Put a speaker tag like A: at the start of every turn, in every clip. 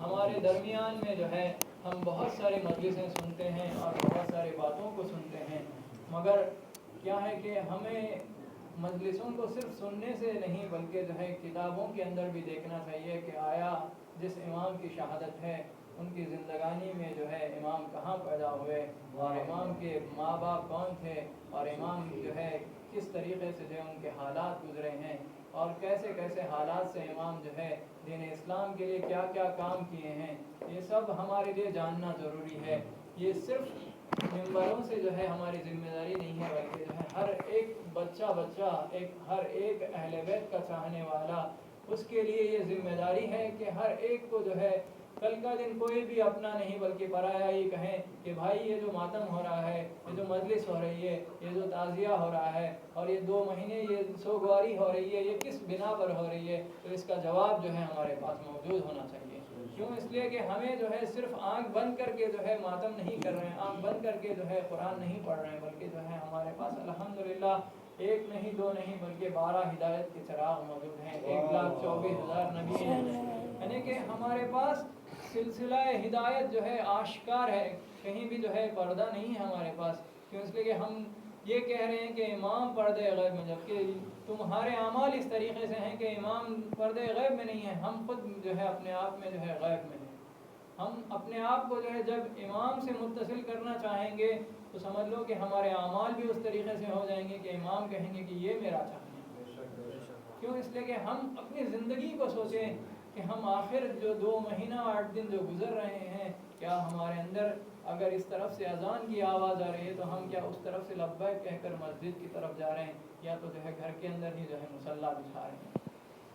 A: ہمارے درمیان میں جو ہے ہم بہت سارے مجلسیں سنتے ہیں اور بہت ساری باتوں کو سنتے ہیں، مگر کیا ہے کہ ہمیں مجلسوں کو صرف سننے سے نہیں بلکہ جو ہے کتابوں کے اندر بھی دیکھنا چاہیے کہ آیا جس امام کی شہادت ہے ان کی زندگانی میں جو ہے امام کہاں پیدا ہوئے اور امام کے ماں باپ کون تھے اور امام جو ہے کس طریقے سے جو ان کے حالات گزرے ہیں اور کیسے کیسے حالات سے امام جو ہے دین اسلام کے لیے کیا کیا کام کیے ہیں، یہ سب ہمارے لیے جاننا ضروری ہے۔ یہ صرف ممبروں سے جو ہے ہماری ذمہ داری نہیں ہے بلکہ جو ہے ہر ایک بچہ ہر ایک اہل بیت کا چاہنے والا اس کے لیے یہ ذمہ داری ہے کہ ہر ایک کو جو ہے کل کا دن کوئی بھی اپنا نہیں بلکہ پرایا ہی کہیں کہ بھائی یہ جو ماتم ہو رہا ہے، یہ جو مجلس ہو رہی ہے، یہ جو تعزیہ ہو رہا ہے اور یہ 2 مہینے یہ سوگواری ہو رہی ہے، یہ کس بنا پر ہو رہی ہے، تو اس کا جواب جو ہے ہمارے پاس موجود ہونا چاہیے۔ کیوں؟ اس لیے کہ ہمیں جو ہے صرف آنکھ بند کر کے جو ہے ماتم نہیں کر رہے ہیں، آنکھ بند کر کے جو ہے قرآن نہیں پڑھ رہے ہیں، بلکہ جو ہے ہمارے پاس الحمدللہ 1 نہیں 2 نہیں بلکہ 12 ہدایت کے چراغ موجود ہیں، 1,24,000 نبی ہیں، یعنی کہ ہمارے پاس سلسلہ ہدایت جو ہے آشکار ہے، کہیں بھی جو ہے پردہ نہیں ہے ہمارے پاس۔ کیوں؟ اس لیے کہ ہم یہ کہہ رہے ہیں کہ امام پردے غیب میں، جبکہ تمہارے اعمال اس طریقے سے ہیں کہ امام پردے غیب میں نہیں ہیں، ہم خود جو ہے اپنے آپ میں جو ہے غیب میں ہیں۔ ہم اپنے آپ کو جو ہے جب امام سے متصل کرنا چاہیں گے تو سمجھ لو کہ ہمارے اعمال بھی اس طریقے سے ہو جائیں گے کہ امام کہیں گے کہ یہ میرا چاہیے۔ کیوں؟ اس لیے کہ ہم اپنی زندگی کو سوچیں کہ ہم آخر جو 2 مہینہ 8 دن جو گزر رہے ہیں، کیا ہمارے اندر اگر اس طرف سے اذان کی آواز آ رہی ہے تو ہم کیا اس طرف سے لبیک کہہ کر مسجد کی طرف جا رہے ہیں، یا تو جو ہے گھر کے اندر ہی جو ہے مصلی بچھا رہے ہیں؟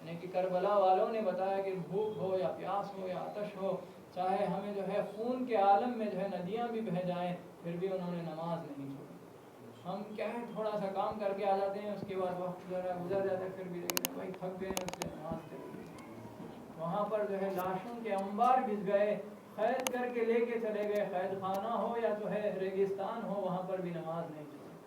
A: یعنی کہ کربلا والوں نے بتایا کہ بھوک ہو یا پیاس ہو یا آتش ہو، چاہے ہمیں جو ہے خون کے عالم میں جو ہے ندیاں بھی بہہ جائیں، پھر بھی انہوں نے نماز نہیں چھوڑی۔ ہم کیا ہے تھوڑا سا کام کر کے آ جاتے ہیں، اس کے بعد وقت جو ہے گزر جاتا ہے، پھر بھی لیکن بھائی تھک گئے ہیں اس لیے نماز چلی گئی۔ وہاں پر جو ہے لاشوں کے انبار بچھ گئے، قید کر کے لے کے چلے گئے، قید خانہ ہو یا جو ہے ریگستان ہو، وہاں پر بھی نماز نہیں چھوڑی۔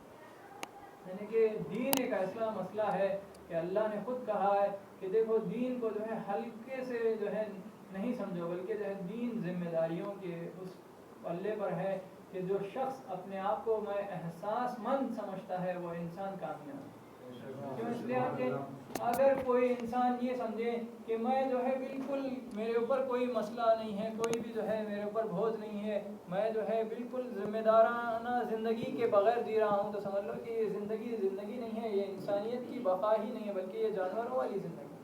A: یعنی کہ دین ایک ایسا مسئلہ ہے کہ اللہ نے خود کہا ہے کہ دیکھو دین کو جو ہے ہلکے سے جو ہے نہیں سمجھو، بلکہ جو ہے دین ذمہ داریوں کے اس پلے پر ہے کہ جو شخص اپنے آپ کو میں احساس مند سمجھتا ہے وہ انسان کامیاب ہے۔ کیوں؟ اس لیے کہ اگر کوئی انسان یہ سمجھے کہ میں جو ہے بالکل میرے اوپر کوئی مسئلہ نہیں ہے، کوئی بھی جو ہے میرے اوپر بوجھ نہیں ہے، میں جو ہے بالکل ذمہ دارانہ زندگی کے بغیر جی رہا ہوں، تو سمجھ لو کہ یہ زندگی نہیں ہے، یہ انسانیت کی بقا ہی نہیں ہے، بلکہ یہ جانوروں والی زندگی۔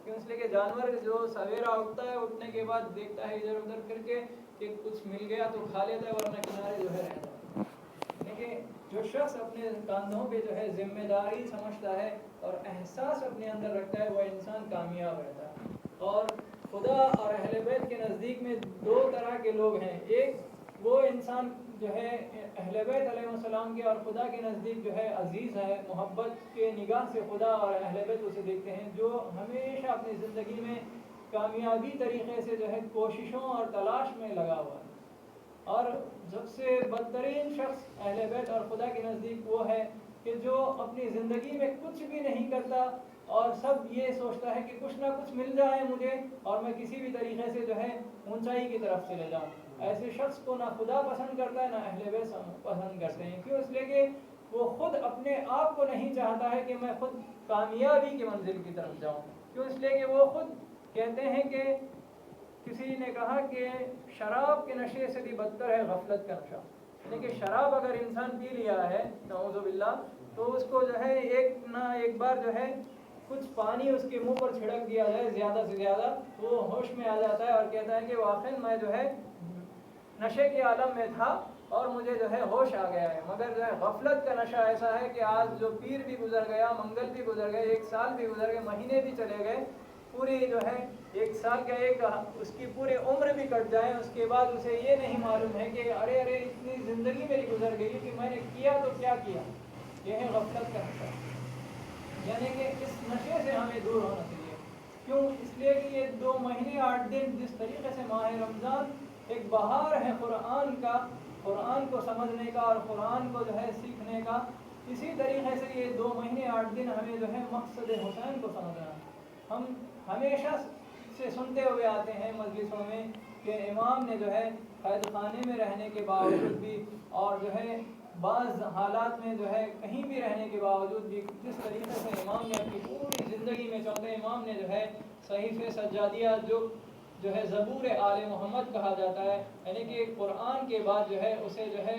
A: کیوں؟ اس لیے کہ جانور جو سویرا اٹھتا ہے، اٹھنے کے بعد دیکھتا ہے ادھر ادھر پھر کے کہ کچھ مل گیا تو کھا لیتا ہے، ورنہ کنارے جو ہے رہ جاتا ہے۔ لیکن جو شخص اپنے کاندھوں پہ جو ہے ذمہ داری سمجھتا ہے اور احساس اپنے اندر رکھتا ہے، وہ انسان کامیاب رہتا ہے۔ اور خدا اور اہل بیت کے نزدیک میں 2 طرح کے لوگ ہیں، ایک وہ انسان جو ہے اہل بیت علیہ السلام کے اور خدا کے نزدیک جو ہے عزیز ہے، محبت کے نگاہ سے خدا اور اہل بیت اسے دیکھتے ہیں، جو ہمیشہ اپنی زندگی میں کامیابی طریقے سے جو ہے کوششوں اور تلاش میں لگا ہوا ہے۔ اور سب سے بدترین شخص اہل بیت اور خدا کے نزدیک وہ ہے کہ جو اپنی زندگی میں کچھ بھی نہیں کرتا اور سب یہ سوچتا ہے کہ کچھ نہ کچھ مل جائے مجھے اور میں کسی بھی طریقے سے جو ہے اونچائی کی طرف چلے جاؤں۔ ایسے شخص کو نہ خدا پسند کرتا ہے نہ اہل بیت پسند کرتے ہیں۔ کیوں؟ اس لیے کہ وہ خود اپنے آپ کو نہیں چاہتا ہے کہ میں خود کامیابی کی منزل کی طرف جاؤں۔ کیوں؟ اس لیے کہ وہ خود کہتے ہیں کہ کسی نے کہا کہ شراب کے نشے سے بھی بدتر ہے غفلت کا نشہ۔ یعنی کہ شراب اگر انسان پی لیا ہے نعوذ باللہ، تو اس کو جو ہے ایک نہ ایک بار جو ہے کچھ پانی اس کے منہ پر چھڑک دیا جائے زیادہ سے زیادہ، تو وہ ہوش میں آ جاتا ہے اور کہتا ہے کہ واقعی میں جو ہے نشے کے عالم میں تھا اور مجھے جو ہے ہوش آ گیا ہے۔ مگر جو ہے غفلت کا نشہ ایسا ہے کہ آج جو پیر بھی گزر گیا، منگل بھی گزر گئے، 1 سال بھی گزر گئے، مہینے بھی چلے گئے، پوری جو ہے 1 سال کا اس کی پوری عمر بھی کٹ جائے، اس کے بعد اسے یہ نہیں معلوم ہے کہ ارے اتنی زندگی میری گزر گئی کہ میں نے کیا تو کیا کیا۔ یہ ہے غفلت کا نشہ۔ یعنی کہ اس نشے سے ہمیں دور ہونا چاہیے۔ کیوں؟ اس لیے کہ یہ 2 مہینے 8 دن جس طریقے سے ماہ رمضان ایک بہار ہے قرآن کا، قرآن کو سمجھنے کا اور قرآن کو جو ہے سیکھنے کا، اسی طریقے سے یہ 2 مہینے 8 دن ہمیں جو ہے مقصد حسین کو سمجھنا ہے۔ ہم ہمیشہ سے سنتے ہوئے آتے ہیں مجلسوں میں کہ امام نے جو ہے قید خانے میں رہنے کے باوجود بھی اور جو ہے بعض حالات میں جو ہے کہیں بھی رہنے کے باوجود بھی جس طریقے سے امام نے اپنی پوری زندگی میں چونکہ امام نے جو ہے صحیفہ سجادیہ جو ہے زبور آل محمد کہا جاتا ہے، یعنی کہ قرآن کے بعد جو ہے اسے جو ہے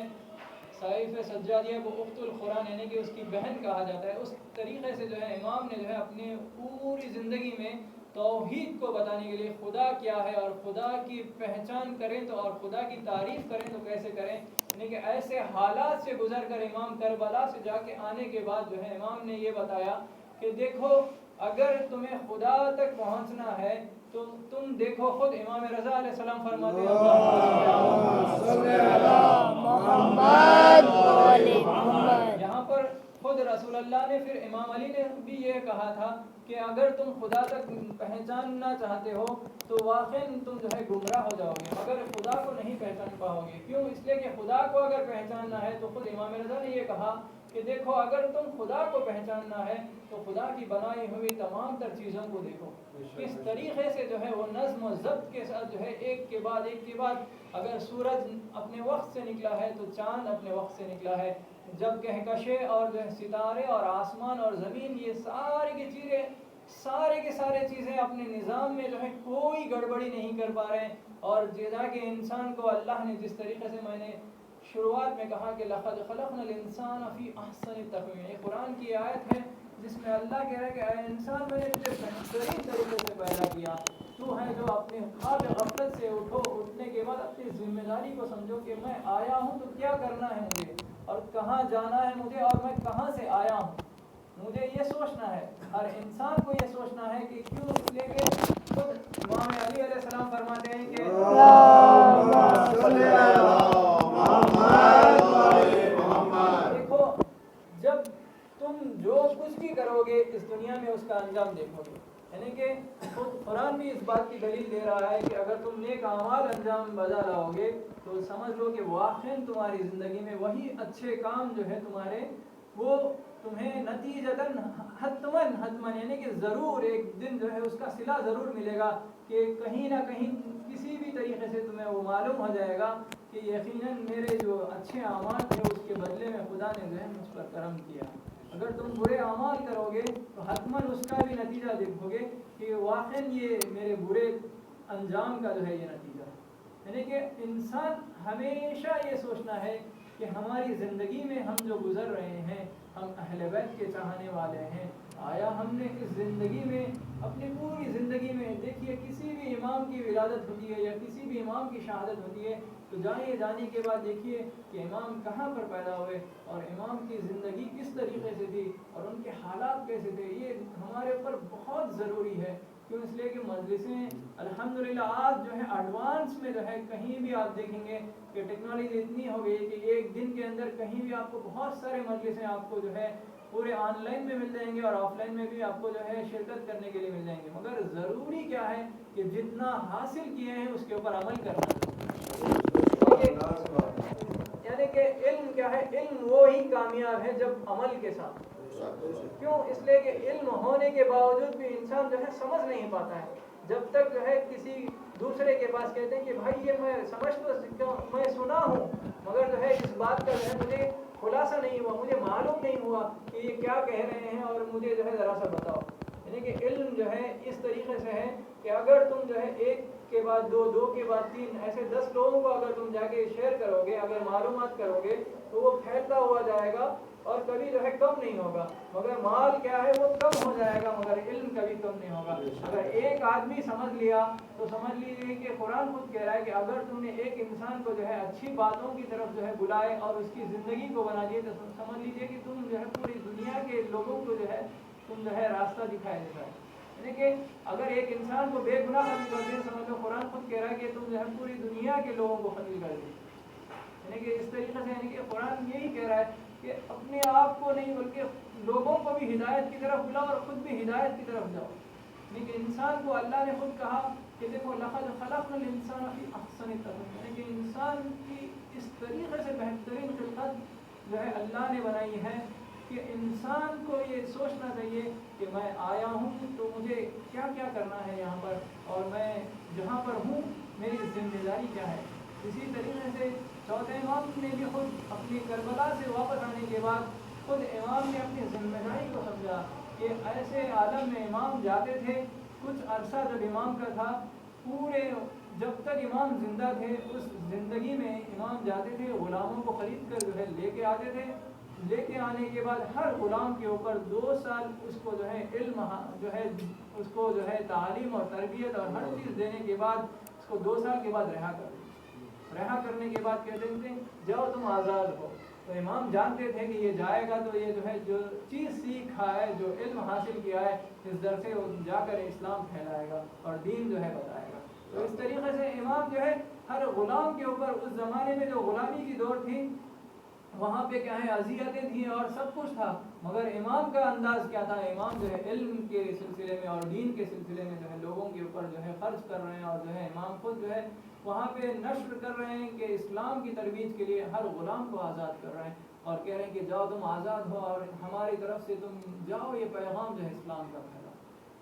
A: صحیفہ سجادیہ کو اخت القرآن یعنی کہ اس کی بہن کہا جاتا ہے، اس طریقے سے جو ہے امام نے جو ہے اپنی پوری زندگی میں توحید کو بتانے کے لیے خدا کیا ہے اور خدا کی پہچان کریں تو اور خدا کی تعریف کریں تو کیسے کریں، یعنی کہ ایسے حالات سے گزر کر امام کربلا سے جا کے آنے کے بعد جو ہے امام نے یہ بتایا کہ دیکھو اگر تمہیں خدا تک پہنچنا ہے تو تم دیکھو خود امام رضا علیہ السلام فرماتے ہیں یہاں پر خود رسول اللہ نے پھر امام علی نے بھی یہ کہا تھا کہ اگر تم خدا تک پہچاننا چاہتے ہو تو واقعی تم جو ہے گمراہ ہو جاؤ گے، مگر خدا کو نہیں پہچان پاؤ گے، کیوں؟ اس لیے کہ خدا کو اگر پہچاننا ہے تو خود امام رضا نے یہ کہا کہ دیکھو اگر تم خدا کو پہچاننا ہے تو خدا کی بنائی ہوئی تمام تر چیزوں کو دیکھو، کس طریقے سے جو ہے وہ نظم و ضبط کے ساتھ جو ہے ایک کے بعد اگر سورج اپنے وقت سے نکلا ہے تو چاند اپنے وقت سے نکلا ہے، جب کہکشیں اور جو ہے ستارے اور آسمان اور زمین یہ سارے کے سارے چیزیں اپنے نظام میں جو ہے کوئی گڑبڑی نہیں کر پا رہے ہیں، اور جیسا کہ انسان کو اللہ نے جس طریقے سے میں نے شروعات میں کہا کہ لقد خلقنا الانسان فی احسن تقویم، یہ قرآن کی آیت ہے جس میں اللہ کہہ رہا ہے کہ اے انسان میں نے تجھے بہترین طریقے سے پیدا کیا، تو ہے جو اپنے خواب غفلت سے اٹھنے کے بعد اپنی ذمہ داری کو سمجھو کہ میں آیا ہوں تو کیا کرنا ہے مجھے اور کہاں جانا ہے مجھے اور میں کہاں سے آیا ہوں، مجھے یہ سوچنا ہے، ہر انسان کو یہ سوچنا ہے کہ کیوں، اس لیے کہ خود امام علی علیہ السلام فرماتے ہیں کہ دیکھو جب تم جو کچھ بھی کرو گے اس دنیا میں اس کا انجام دیکھو گے، یعنی کہ خود قرآن بھی اس بات کی دلیل دے رہا ہے کہ اگر تم نیک اعمال انجام بجا لاؤ گے تو سمجھ لو کہ واقعاً تمہاری زندگی میں وہی اچھے کام جو ہے تمہارے وہ تمہیں نتیجتاً حتماً یعنی کہ ضرور ایک دن جو ہے اس کا صلہ ضرور ملے گا، کہ کہیں نہ کہیں کسی بھی طریقے سے تمہیں وہ معلوم ہو جائے گا کہ یقیناً میرے جو اچھے اعمال تھے اس کے بدلے میں خدا نے جو ہے مجھ پر کرم کیا، اگر تم برے اعمال کرو گے تو حتماً اس کا بھی نتیجہ دیکھو گے کہ واقعاً یہ میرے برے انجام کا جو ہے یہ نتیجہ ہے، یعنی کہ انسان ہمیشہ یہ سوچنا ہے کہ ہماری زندگی میں ہم جو گزر رہے ہیں ہم اہل بیت کے چاہنے والے ہیں، آیا ہم نے اس زندگی میں اپنی پوری زندگی میں دیکھیے کسی بھی امام کی ولادت ہوتی ہے یا کسی بھی امام کی شہادت ہوتی ہے تو جانے کے بعد دیکھیے کہ امام کہاں پر پیدا ہوئے اور امام کی زندگی کس طریقے سے تھی اور ان کے حالات کیسے تھے، یہ ہمارے اوپر بہت ضروری ہے، کیوں؟ اس لیے کہ مجلسیں الحمدللہ آج جو ہے ایڈوانس میں جو ہے کہیں بھی آپ دیکھیں گے کہ ٹیکنالوجی اتنی ہو گئی کہ ایک دن کے اندر کہیں بھی آپ کو بہت سارے مجلسیں آپ کو جو ہے پورے آن لائن میں مل جائیں گے اور آف لائن میں بھی آپ کو جو ہے شرکت کرنے کے لیے مل جائیں گے، مگر ضروری کیا ہے کہ جتنا حاصل کیے ہیں اس کے اوپر عمل کرنا، یعنی کہ علم کیا ہے، علم وہی کامیاب ہے جب عمل کے ساتھ، کیوں؟ اس لیے کہ علم ہونے کے باوجود بھی انسان جو ہے سمجھ نہیں پاتا ہے، جب تک جو ہے کسی دوسرے کے پاس کہتے ہیں کہ بھائی یہ میں سمجھ تو میں سنا ہوں مگر جو ہے اس بات کا جو ہے مجھے خلاصہ نہیں ہوا، مجھے معلوم نہیں ہوا کہ یہ کیا کہہ رہے ہیں اور مجھے جو ہے ذرا سا بتاؤ، یعنی کہ علم جو ہے اس طریقے سے ہے کہ اگر تم جو ہے ایک کے بعد دو کے بعد تین ایسے 10 لوگوں کو اگر تم جا کے شیئر کرو گے، اگر معلومات کرو گے تو وہ پھیلتا ہوا جائے گا اور کبھی جو ہے کم نہیں ہوگا، مگر مال کیا ہے وہ کم ہو جائے گا مگر علم کبھی کم نہیں ہوگا، اگر ایک آدمی سمجھ لیا تو سمجھ لیجیے کہ قرآن خود کہہ رہا ہے کہ اگر تم نے ایک انسان کو جو ہے اچھی باتوں کی طرف جو ہے بلائے اور اس کی زندگی کو بنا دیے تو سمجھ لیجیے کہ تم جو ہے پوری دنیا کے لوگوں کو جو ہے تم جو ہے راستہ دکھائے دیتا ہے، یعنی کہ اگر ایک انسان کو بے گناہ قتل کر دیں سمجھ لو قرآن خود کہہ رہا ہے کہ تم جو ہے پوری دنیا کے لوگوں کو قتل کر دیں، یعنی کہ اس طریقے سے یعنی کہ قرآن یہی کہہ رہا ہے کہ اپنے آپ کو نہیں بلکہ لوگوں کو بھی ہدایت کی طرف بلاؤ اور خود بھی ہدایت کی طرف جاؤ، لیکن انسان کو اللہ نے خود کہا کہ دیکھو لقد خلقنا الانسان فی احسن تقویم، یعنی کہ انسان کی اس طریقے سے بہترین خلقت جو ہے اللہ نے بنائی ہے کہ انسان کو یہ سوچنا چاہیے کہ میں آیا ہوں تو مجھے کیا کیا کرنا ہے یہاں پر، اور میں جہاں پر ہوں میری ذمہ داری کیا ہے۔ اسی طریقے سے چوتھے امام نے بھی خود اپنی کربلا سے واپس آنے کے بعد خود امام نے اپنی ذمہ داری کو سمجھا کہ ایسے عالم میں امام جاتے تھے، کچھ عرصہ جب امام کا تھا، پورے جب تک امام زندہ تھے اس زندگی میں امام جاتے تھے، غلاموں کو خرید کر جو ہے لے کے آتے تھے، لے کے آنے کے بعد ہر غلام کے اوپر 2 سال اس کو جو ہے علم جو ہے اس کو جو ہے تعلیم اور تربیت اور ہر چیز دینے کے بعد اس کو 2 سال کے بعد رہا کر دیتے۔ رہا کرنے کے بعد کہتے تھے جاؤ تم آزاد ہو۔ تو امام جانتے تھے کہ یہ جائے گا تو یہ جو ہے جو چیز سیکھا ہے، جو علم حاصل کیا ہے، اس در سے وہ جا کر اسلام پھیلائے گا اور دین جو ہے بتائے گا۔ تو اس طریقے سے امام جو ہے ہر غلام کے اوپر، اس زمانے میں جو غلامی کی دور تھی وہاں پہ کیا ہے اذیتیں تھیں اور سب کچھ تھا، مگر امام کا انداز کیا تھا، امام جو ہے علم کے سلسلے میں اور دین کے سلسلے میں جو ہے لوگوں کے اوپر جو ہے خرچ کر رہے ہیں، اور جو ہے امام خود جو ہے وہاں پہ نشر کر رہے ہیں کہ اسلام کی ترویج کے لیے ہر غلام کو آزاد کر رہے ہیں، اور کہہ رہے ہیں کہ جاؤ تم آزاد ہو اور ہماری طرف سے تم جاؤ، یہ پیغام جو ہے اسلام کا پھیلا۔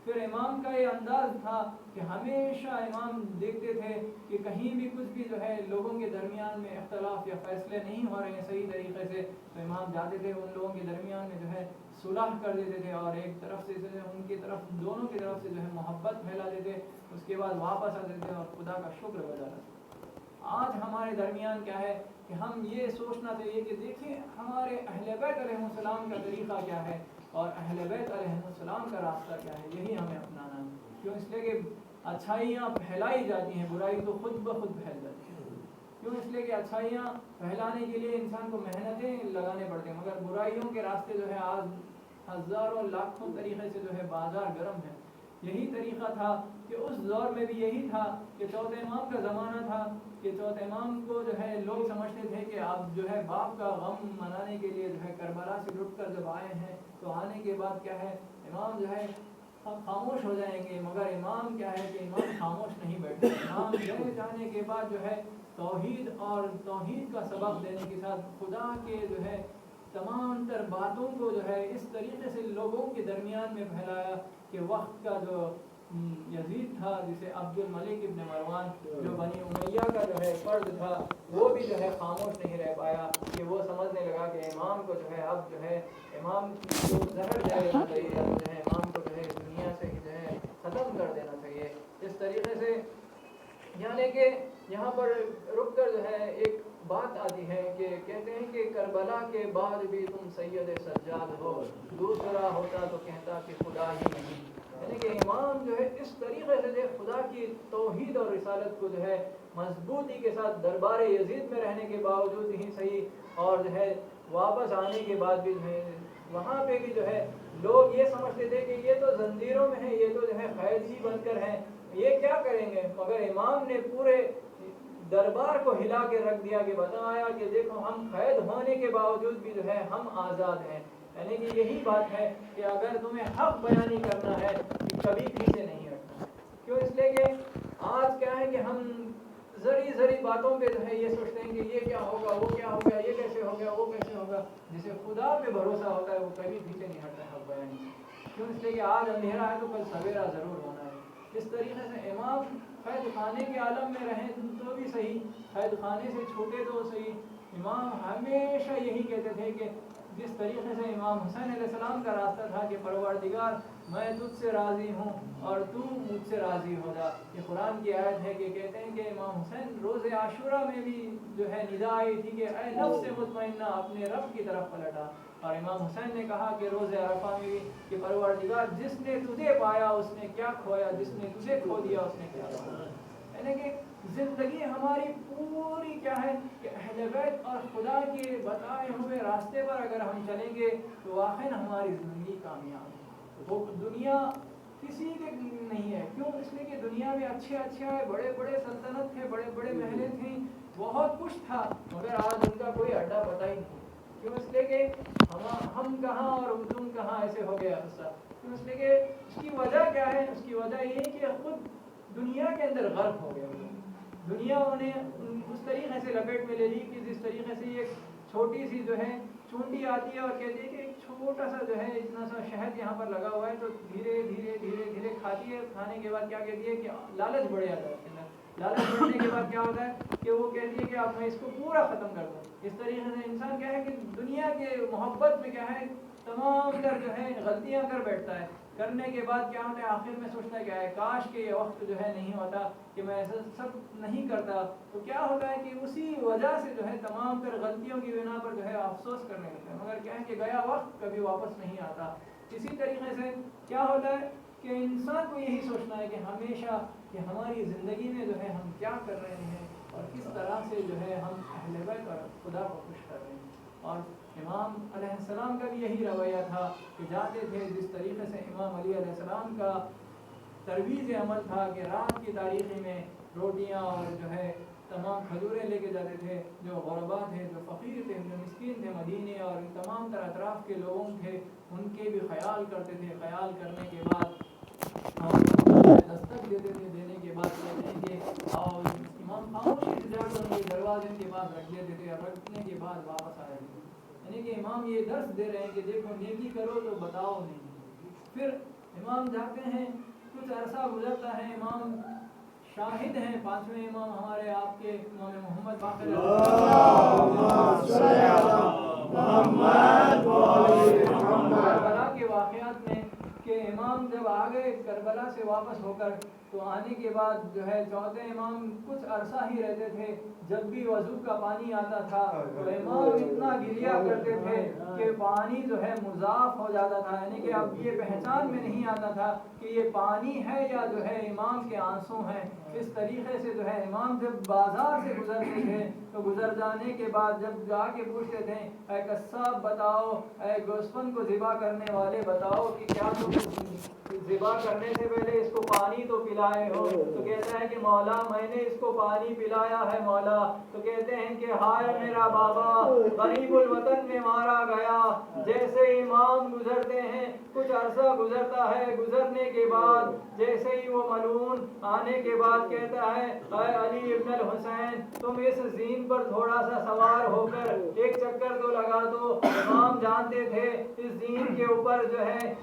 A: پھر امام کا یہ انداز تھا کہ ہمیشہ امام دیکھتے تھے کہ کہیں بھی کچھ بھی جو ہے لوگوں کے درمیان میں اختلاف یا فیصلے نہیں ہو رہے ہیں صحیح طریقے سے، تو امام جاتے تھے ان لوگوں کے درمیان میں جو ہے صلح کر دیتے تھے، اور ایک طرف سے جو ہے ان کی طرف دونوں کی طرف سے جو ہے محبت پھیلا دیتے، اس کے بعد واپس آتے تھے اور خدا کا شکر بجا لاتے۔ آج ہمارے درمیان کیا ہے کہ ہم یہ سوچنا چاہیے کہ دیکھیں ہمارے اہل بیت علیہ السلام کا طریقہ کیا ہے اور اہل بیت علیہ السلام کا راستہ کیا ہے، یہی ہمیں اپنانا ہے۔ کیوں؟ اس لیے کہ اچھائیاں پھیلائی جاتی ہیں، برائی تو خود بخود پھیل جاتی ہے۔ کیوں؟ اس لیے کہ اچھائیاں پھیلانے کے لیے انسان کو محنتیں لگانے پڑتے ہیں، مگر برائیوں کے راستے جو ہے آج ہزاروں لاکھوں طریقے سے جو ہے بازار گرم ہے۔ یہی طریقہ تھا کہ اس دور میں بھی یہی تھا کہ چوتھے امام کا زمانہ تھا کہ چوتھے امام کو جو ہے لوگ سمجھتے تھے کہ آپ جو ہے باپ کا غم منانے کے لیے جو ہے کربلا سے لٹ کر جب آئے ہیں تو آنے کے بعد کیا ہے امام جو ہے ہم خاموش ہو جائیں گے، مگر امام کیا ہے کہ امام خاموش نہیں بیٹھے۔ امام گئے جانے کے بعد جو ہے توحید اور توحید کا سبق دینے کے ساتھ خدا کے جو ہے تمام تر باتوں کو جو ہے اس طریقے سے لوگوں کے درمیان میں پھیلایا کہ وقت کا جو یزید تھا، جسے عبد الملک ابن مروان جو بنی امیہ کا جو ہے فرد تھا، وہ بھی جو ہے خاموش نہیں رہ پایا کہ وہ سمجھنے لگا کہ امام کو جو ہے اب جو ہے امام کو زہر دے دینا چاہیے، اب جو ہے امام کو جو ہے دنیا سے ہی جو ہے ختم کر دینا چاہیے۔ اس طریقے سے یعنی کہ یہاں پر رک کر جو ہے ایک بات آتی ہے کہ کہتے ہیں کہ کربلا کے بعد بھی تم سید سجاد ہو، دوسرا ہوتا تو کہتا کہ خدا ہی نہیں۔ یعنی کہ امام جو ہے اس طریقے سے خدا کی توحید اور رسالت کو جو ہے مضبوطی کے ساتھ دربار یزید میں رہنے کے باوجود ہی صحیح، اور جو ہے واپس آنے کے بعد بھی جو ہے وہاں پہ بھی جو ہے لوگ یہ سمجھتے تھے کہ یہ تو زنجیروں میں ہے، یہ تو جو ہے قید ہی بن کر ہیں، یہ کیا کریں گے، مگر امام نے پورے دربار کو ہلا کے رکھ دیا کہ بتایا کہ دیکھو ہم قید ہونے کے باوجود بھی جو ہے ہم آزاد ہیں۔ یعنی کہ یہی بات ہے کہ اگر تمہیں حق بیانی کرنا ہے کہ کبھی پیچھے نہیں ہٹنا۔ کیوں؟ اس لیے کہ آج کیا ہے کہ ہم ذری باتوں پہ جو ہے یہ سوچتے ہیں کہ یہ کیا ہوگا، وہ کیا ہوگا، یہ کیسے ہوگا، وہ کیسے ہوگا، جسے خدا پہ بھروسہ ہوتا ہے وہ کبھی پیچھے نہیں ہٹتا حق بیانی سے۔ کیوں؟ اس لیے کہ آج اندھیرا ہے تو کل سویرا ضرور ہونا ہے۔ اس طریقے سے امام قید خانے کے عالم میں رہیں تو بھی صحیح، قید خانے سے چھوٹے تو صحیح، امام ہمیشہ یہی کہتے تھے کہ جس طریقے سے امام حسین علیہ السلام کا راستہ تھا کہ پروردگار میں تجھ سے راضی ہوں اور تو مجھ سے راضی ہو جا۔ یہ قرآن کی آیت ہے کہ کہتے ہیں کہ امام حسین روز عاشورہ میں بھی جو ہے ندا آئی تھی کہ اے نفس مطمئنہ اپنے رب کی طرف پلٹا، اور امام حسین نے کہا کہ روز عرفہ میں بھی کہ پروردگار جس نے تجھے پایا اس نے کیا کھویا، جس نے تجھے کھو دیا اس نے کیا کھویا۔ یعنی کہ زندگی ہماری پوری کیا ہے کہ اہل بیت اور خدا کے بتائے ہوئے راستے پر اگر ہم چلیں گے تو واقعی ہماری زندگی کامیاب ہے۔ وہ دنیا کسی کے نہیں ہے، کیوں؟ اس لیے کہ دنیا میں اچھے ہے، بڑے سلطنت تھے، بڑے محلیں تھیں، بہت کچھ تھا، مگر آج ان کا کوئی اڈا پتہ ہی نہیں۔ کیوں؟ اس لیے کہ ہم کہاں اور تم کہاں ایسے ہو گیا قصہ۔ کیوں؟ اس لیے کہ اس کی وجہ کیا ہے؟ اس کی وجہ یہ ہے کہ خود دنیا کے اندر غرق ہو گئے، دنیا انہیں اس طریقے سے لپیٹ میں لے لی کہ جس طریقے سے یہ چھوٹی سی جو ہے سونڈی آتی ہے اور کہتی ہے کہ ایک چھوٹا سا جو ہے اتنا سا شہد یہاں پر لگا ہوا ہے، تو دھیرے دھیرے دھیرے دھیرے کھاتی ہے. کھانے کے بعد کیا کہتی ہے کہ لالچ بڑھ جاتا ہے. لالچ بڑھنے کے بعد کیا ہوتا ہے کہ وہ کہتی ہے کہ اب میں اس کو پورا ختم کر دوں. اس طریقے سے انسان کیا ہے کہ دنیا کے محبت میں کیا ہے تمام تر جو ہے غلطیاں کر بیٹھتا ہے. کرنے کے بعد کیا ہوتا ہے آخر میں سوچتا ہے کیا ہے کاش کہ یہ وقت جو ہے نہیں ہوتا کہ میں ایسا سب نہیں کرتا. تو کیا ہوتا ہے کہ اسی وجہ سے جو ہے تمام تر غلطیوں کی بنا پر جو ہے افسوس کرنے لگتے ہیں. مگر کیا ہے کہ گیا وقت کبھی واپس نہیں آتا. اسی طریقے سے کیا ہوتا ہے کہ انسان کو یہی سوچنا ہے کہ ہمیشہ کہ ہماری زندگی میں جو ہے ہم کیا کر رہے ہیں اور کس طرح سے جو ہے ہم اہل بیت اور خدا کو خوش کر رہے ہیں. اور امام علیہ السلام کا بھی یہی رویہ تھا کہ جاتے تھے جس طریقے سے امام علی علیہ السلام کا ترویج عمل تھا کہ رات کی تاریخی میں روٹیاں اور جو ہے تمام کھجوریں لے کے جاتے تھے. جو غربا تھے، جو فقیر تھے، جو مسکین تھے مدینے اور تمام تر اطراف کے لوگوں تھے، ان کے بھی خیال کرتے تھے. خیال کرنے کے بعد دستک دیتے تھے. دینے کے بعد کہتے ہیں کہ آؤ. امام خاموشی سے جا کر ان کے دروازے کے پاس رکھ دیتے تھے اور رکھنے کے بعد واپس آ جاتے تھے. یعنی کہ امام یہ درس دے رہے ہیں کہ دیکھو نیکی کرو تو بتاؤ نہیں. پھر امام جاتے ہیں، کچھ عرصہ گزرتا ہے. امام شاہد ہیں، پانچویں امام ہمارے آپ کے امام محمد باقر کربلا کے واقعات میں کہ امام جب آگے کربلا سے واپس ہو کر تو آنے کے بعد جو ہے چوتھے امام کچھ عرصہ ہی رہتے تھے. جب بھی وضو کا پانی آتا تھا تو امام اتنا گریا کرتے تھے کہ پانی جو ہے مضاف ہو جاتا تھا. یعنی کہ اب یہ پہچان میں نہیں آتا تھا کہ یہ پانی ہے یا جو ہے امام کے آنسو ہیں. اس طریقے سے جو ہے امام جب بازار سے گزرتے تھے تو گزر جانے کے بعد جب جا کے پوچھتے تھے اے قصاب بتاؤ، اے گوسفند کو ذبح کرنے والے بتاؤ کہ کیا تم ذبح کرنے سے پہلے اس کو پانی تو پلائے ہو؟ تو کہتا ہے کہ مولا میں نے اس کو پانی پلایا ہے مولا. تو کہتے ہیں کہ ہائے میرا بابا غریب الوطن میں مارا گیا. جیسے امام گزرتے ہیں کچھ عرصہ گزرتا ہے، گزرنے کے بعد جیسے ہی وہ ملعون آنے کے بعد کہتا ہے اے علی ابن الحسین تم اس زین پر تھوڑا سا سوار ہو کر ایک چکر تو لگا دو. امام جانتے تھے اس زین کے اوپر جو ہے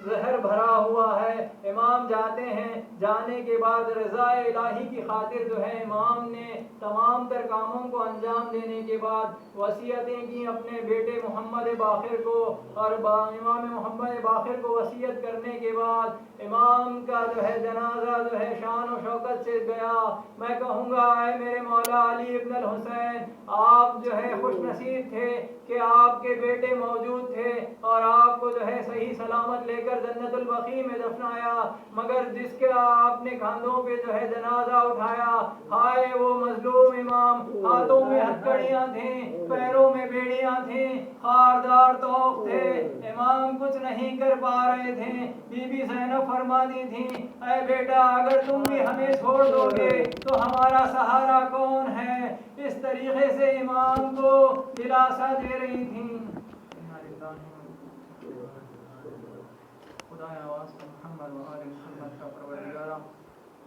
A: زہر بھرا ہوا ہے. امام جاتے ہیں، جانے کے بعد رضا الہی کی خاطر جو ہے امام نے تمام تر کاموں کو انجام دینے کے بعد وصیتیں کی اپنے بیٹے محمد باقر کو. اور امام محمد باقر کو وصیت کرنے کے بعد امام کا جو ہے جنازہ جو ہے شان و شوکت سے گیا. میں کہوں گا اے میرے مولا علی ابن الحسین آپ جو ہے خوش نصیب تھے کہ آپ کے بیٹے موجود تھے اور آپ کو جو ہے صحیح سلامت لے کر جنت البقیع میں دفنایا. مگر جس کے آپ نے کاندھوں پہ جو ہے جنازہ اٹھایا، ہائے وہ مظلوم امام. ہاتھوں میں ہتھکڑیاں تھیں، پیروں میں بیڑیاں تھیں، خاردار توق تھے. امام کچھ نہیں کر پا رہے تھے. بی بی زینب فرماتی تھیں اے بیٹا اگر تم بھی ہمیں چھوڑ دو گے تو ہمارا سہارا کون ہے؟ اس طریقے سے امام کو دلاسا دے رہی تھیں. خدا آواز محمد و آل محمد کا پروردگارہ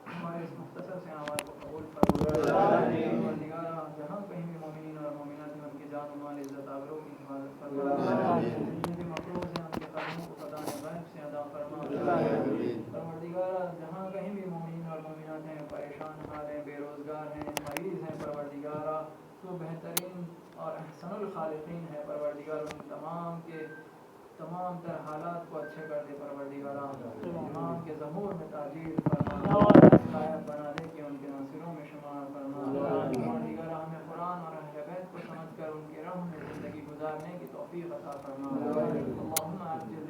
A: ہمارے اس مختصر سے آواز کو قبول پروردگارہ جہاں کہیں بھی مومنین اور مومنات ہیں ان کی جان و مال عزت آبرو کی حفاظت فرما. جن کے مقروض ہیں ان کے قدموں کو قضاء غیب سے ادا فرما. پروردگارہ جہاں کہیں بھی مومنین اور مومنات ہیں پریشان حال ہیں، بے روزگار ہیں، مریض ہیں، پروردگارہ تو بہترین اور احسن الخالقین ہے. پروردگار ان تمام کے تمام تر حالات کو اچھے کر دے. پروردگارہ امام کے ظہور میں تاجیل فرما، لائق بنا دے کہ ان کے ناصروں میں شمار فرما. پروردگارہ ہمیں قرآن اور اہل بیت کو سمجھ کر ان کے راہ میں زندگی گزارنے کی توفیق عطا فرما. اللہم عجل